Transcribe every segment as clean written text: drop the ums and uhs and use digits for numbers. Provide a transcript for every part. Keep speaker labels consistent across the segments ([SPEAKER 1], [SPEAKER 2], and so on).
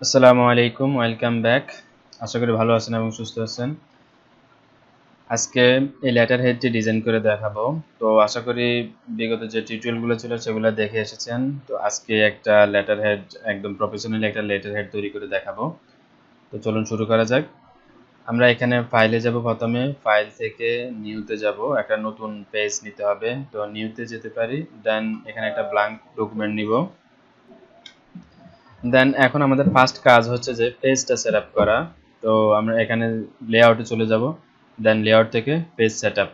[SPEAKER 1] আসসালামু আলাইকুম, welcome back. আশা করি ভালো আছেন এবং সুস্থ আছেন। আজকে এই লেটার হেডটি ডিজাইন করে দেখাবো। তো আশা করি বিগত যে টিউটোরিয়ালগুলো ছিল সেগুলো দেখে এসেছেন। তো আজকে একটা লেটার হেড, একদম প্রফেশনালি একটা লেটার হেড তৈরি করে দেখাবো। তো চলুন শুরু করা যাক। আমরা এখানে ফাইলে যাব, প্রথমে ফাইল থেকে নিউতে যাব, একটা নতুন পেজ নিতে হবে। তো নিউতে যেতে পারি, দেন এখানে একটা ব্ল্যাঙ্ক ডকুমেন্ট নিব। দেন এখন আমাদের ফার্স্ট কাজ হচ্ছে যে পেজটা সেট আপ করা। তো আমরা এখানে লেআউটে চলে যাব, দেন লেআউট থেকে পেজ সেট আপ।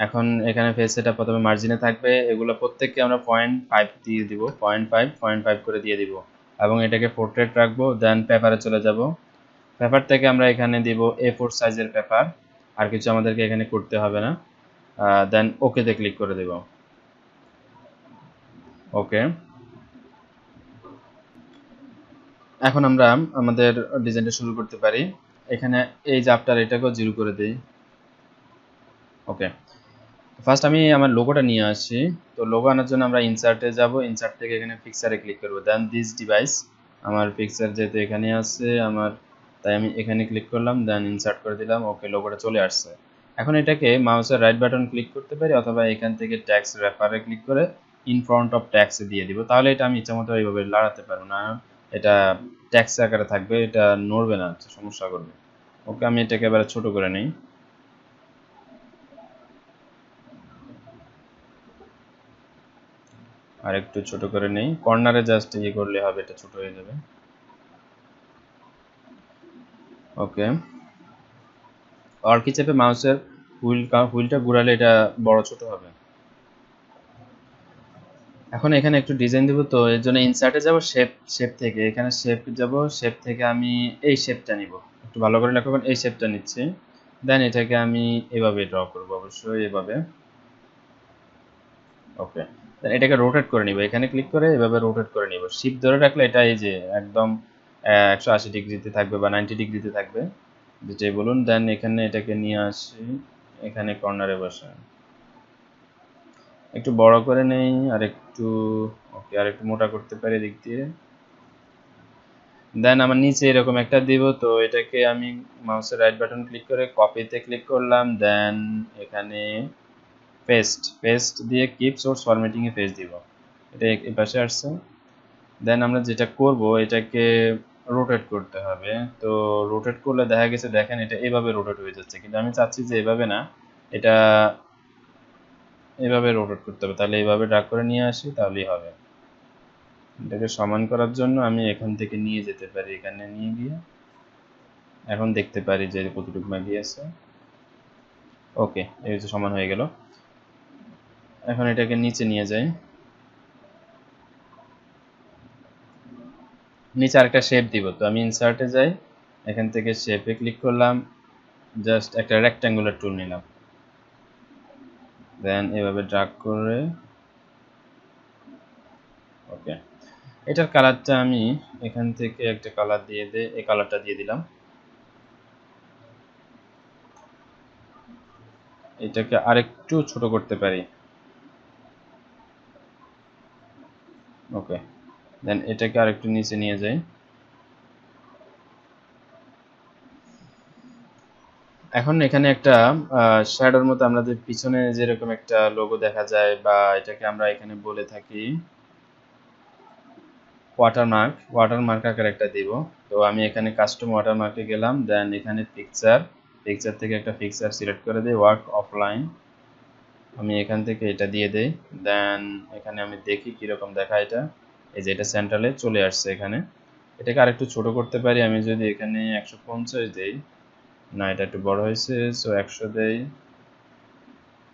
[SPEAKER 1] এখন এখানে পেজ সেট আপ প্রথমে মার্জিনে থাকবে, এগুলো প্রত্যেককে আমরা 0.5 দিয়ে দিব, 0.5 করে দিয়ে দিব এবং এটাকে পোর্ট্রেট রাখবো। দেন পেপারে চলে যাব, পেপার থেকে আমরা এখানে দিব A4 সাইজের পেপার, আর কিছু আমাদেরকে এখানে করতে হবে না। দেন ওকেতে ক্লিক করে দেব। ওকে, এখন আমরা আমাদের ডিজাইনটা শুরু করতে পারি। এখানে এই যে আফটার এটাকেও 0 করে দিই। ওকে, ফার্স্ট আমি আমার লোগোটা নিয়ে আসি। তো লোগো আনার জন্য আমরা ইনসার্টে যাব, ইনসার্ট থেকে এখানে পিকচারে ক্লিক করব। দেন দিস ডিভাইস, আমার পিকচার যেহেতু এখানে আছে আমার, তাই আমি এখানে ক্লিক করলাম, দেন ইনসার্ট করে দিলাম। ওকে, লোগোটা চলে আসছে। এখন এটাকে মাউসের রাইট বাটন ক্লিক করতে পারি, অথবা এখান থেকে ট্যাক্স রেফারে ক্লিক করে ইন ফ্রন্ট অফ ট্যাক্সে দিয়ে দিব। তাহলে এটা আমি ইচ্ছামতো এইভাবে লাড়াতে পারবো না, এটা ট্যাক্স আকারে থাকবে, এটা নড়বে না, সমস্যা করবে। ওকে, আমি এটাকে এবারে ছোট করে নিই। আর একটু ছোট করে নেই, কর্নারে জাস্ট ইয়ে করলে হবে, এটা ছোট হয়ে যাবে। ওকে, আর কি চেপে মাউসের হুইলটা ঘুরালে এটা বড় ছোট হবে। এখন এখানে একটু ডিজাইন দেব, তো এর জন্য ইনসার্টে যাব, শেপ থেকে এখানে শেপ যাব, শেপ থেকে আমি এই শেপটা নিব। একটু ভালো করে লক্ষ্য করুন, এই শেপটা নিচ্ছি। দেন এটাকে আমি এভাবে ড্র করব, অবশ্যই এভাবে। ওকে, দেন এটাকে রোটেট করে নিব, এখানে ক্লিক করে এভাবে রোটেট করে নিব। শিফট ধরে রাখলে এটা এই যে একদম 180 ডিগ্রিতে থাকবে বা 90 ডিগ্রিতে থাকবে, যেটাই বলুন। দেন এখানে এটাকে নিয়ে আসি, এখানে কর্নারে বসে একটু বড় করে নেই, আর একটু, ওকে, আর একটু মোটা করতে পারি দিক দিয়ে। দেন আমার নিচে এরকম একটা দিব, তো এটাকে আমি মাউসের রাইট বাটন ক্লিক করে কপিতে ক্লিক করলাম। দেন এখানে পেস্ট দিয়ে কিপ সোর্স ফরম্যাটিং এ পেস্ট দিব, এটা এই পাশে আসছে। দেন আমরা যেটা করব, এটাকে রোটেট করতে হবে। তো রোটেট করলে দেখা গেছে, দেখেন এটা এভাবে রোটেট হয়ে যাচ্ছে, কিন্তু আমি চাচ্ছি যে এভাবে না, এটা এভাবে রোটেট করতে হবে। তাহলে এইভাবে ড্র্যাগ করে নিয়ে আসি, তাহলেই হবে। এটাকে সমান করার জন্য আমি এখান থেকে নিয়ে যেতে পারি, এখানে নিয়ে গিয়ে এখন দেখতে পারি যে কতটুকু গিয়েছে। ওকে, এই যে সমান হয়ে গেল। এখন এটাকে নিচে নিয়ে যাই, নিচে আরেকটা শেপ দিব। তো আমি ইনসার্টে যাই, এখান থেকে শেপে ক্লিক করলাম, জাস্ট একটা রেক্ট্যাঙ্গুলার টুল নিলাম। দেন এভাবে ড্র্যাগ করে, ওকে, এটার কালারটা আমি এখান থেকে একটা কালার দিয়ে এই কালারটা দিয়ে দিলাম। এটাকে আরেকটু ছোট করতে পারি। ওকে, দেন এটাকে আরেকটু নিচে নিয়ে যাই। এখন এখানে একটা শ্যাডোর মতো, আমাদের পিছনে যেরকম একটা লোগো দেখা যায়, বা এটাকে আমরা এখানে বলে থাকি ওয়াটারমার্ক আকারে একটা দিব। তো আমি এখানে কাস্টম ওয়াটারমার্কে গেলাম, দেন এখানে পিকচার থেকে একটা পিকচার সিলেক্ট করে দিই, ওয়ার্ক অফলাইন, আমি এখান থেকে এটা দিয়ে দেই। দেন এখানে আমি দেখি কিরকম দেখা এটা, এই যে এটা সেন্ট্রালে চলে আসছে এখানে। এটাকে আরেকটু ছোট করতে পারি, আমি যদি এখানে 150 দেই, না এটা একটু বড় হয়েছে, সো 100 দেই।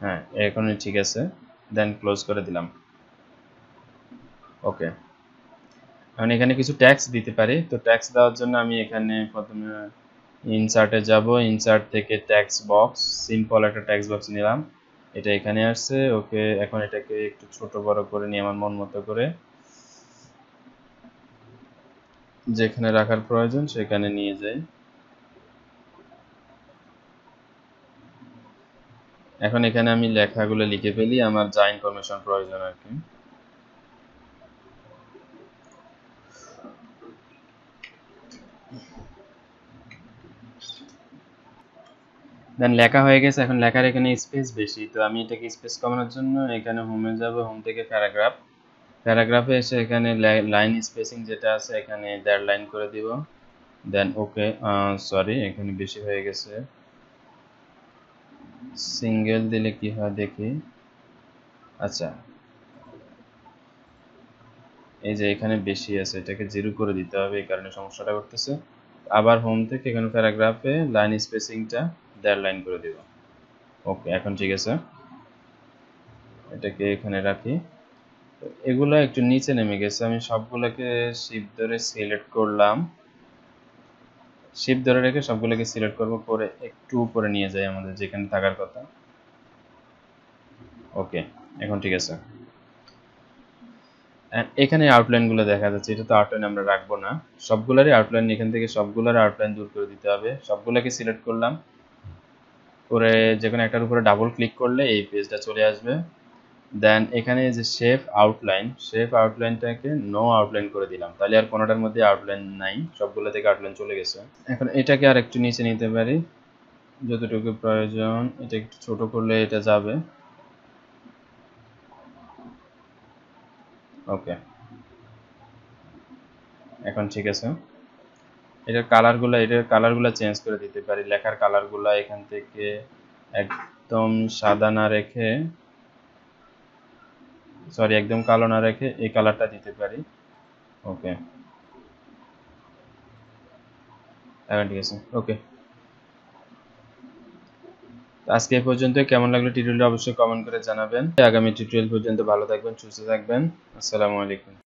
[SPEAKER 1] হ্যাঁ, এখনই ঠিক আছে। দেন ক্লোজ করে দিলাম। ওকে, এখন এখানে কিছু ট্যাক্স দিতে পারি। তো ট্যাক্স দেওয়ার জন্য আমি এখানে প্রথমে ইনসার্টে যাব, ইনসার্ট থেকে ট্যাক্স বক্স, সিম্পল একটা ট্যাক্স বক্স নিলাম, এটা এখানে আসছে। ওকে, এখন এটাকে একটু ছোট বড় করে নিয়ে আমার মন মতো করে যেখানে রাখার প্রয়োজন সেখানে নিয়ে যাই। এখন এখানে আমি লেখাগুলো লিখে ফেলি, আমার যা ইনফরমেশন প্রয়োজন আর কি। দেন লেখা হয়ে গেছে। এখন লেখার এখানে স্পেস বেশি, তো আমি এটাকে স্পেস কমানোর জন্য এখানে হোমে যাব, হোম থেকে প্যারাগ্রাফ, প্যারাগ্রাফে এসে এখানে লাইন স্পেসিং যেটা আছে এখানে 1.5 লাইন করে দিব। দেন ওকে, সরি এখানে বেশি হয়ে গেছে, সিঙ্গেল দিলে কি হয় দেখি। আচ্ছা, এই যে এখানে বেশি আছে, এটাকে 0 করে দিতে হবে, এই কারণে সমস্যাটা করতেছে। আবার হোম থেকে এখানে প্যারাগ্রাফে লাইন স্পেসিংটা 1.5 লাইন করে দিব। ওকে, এখন ঠিক আছে, এটাকে এখানে রাখি। এগুলো একটু নিচে নেমে গেছে, আমি সবগুলোকে শিফট ধরে সিলেক্ট করলাম, শিফট ধরে রেখে সবগুলোকে সিলেক্ট করব, করে একটু উপরে নিয়ে যাই আমাদের যেখানে থাকার কথা। ওকে, এখন ঠিক আছে। এখানে আউটলাইন গুলো দেখা যাচ্ছে, এটা তো আউটলাইন আমরা রাখবো না, সবগুলোরই আউটলাইন, এখান থেকে সবগুলোর আউটলাইন দূর করে দিতে হবে। সবগুলোকে সিলেক্ট করলাম, করে যে কোনো একটার উপরে ডাবল ক্লিক করলে এই পেজটা চলে আসবে। দেন এখানে যে শেপ আউটলাইনটাকে নো আউটলাইন করে দিলাম, তাহলে আর কোনোটার মধ্যে আউটলাইন নাই, সবগুলো থেকে আউটলাইন চলে গেছে। এখন এটাকে আর একটু নিচে নিতে পারি যতটুকু প্রয়োজন, এটা একটু ছোট করলে এটা যাবে। ওকে, এখন ঠিক আছে। এটার কালারগুলো চেঞ্জ করে দিতে পারি, লেখার কালারগুলো এখান থেকে একদম সাদা না রেখে, সরি একদম কালো না রেখে এই কালারটা দিতে পারি। ওকে, এখন ঠিক আছে। ওকে, আজকে এই পর্যন্ত। কেমন লাগলো টিউটোরিয়ালটা অবশ্যই কমেন্ট করে জানাবেন। আগামী টিউটোরিয়াল পর্যন্ত ভালো থাকবেন, সুস্থ থাকবেন। আসসালামু আলাইকুম।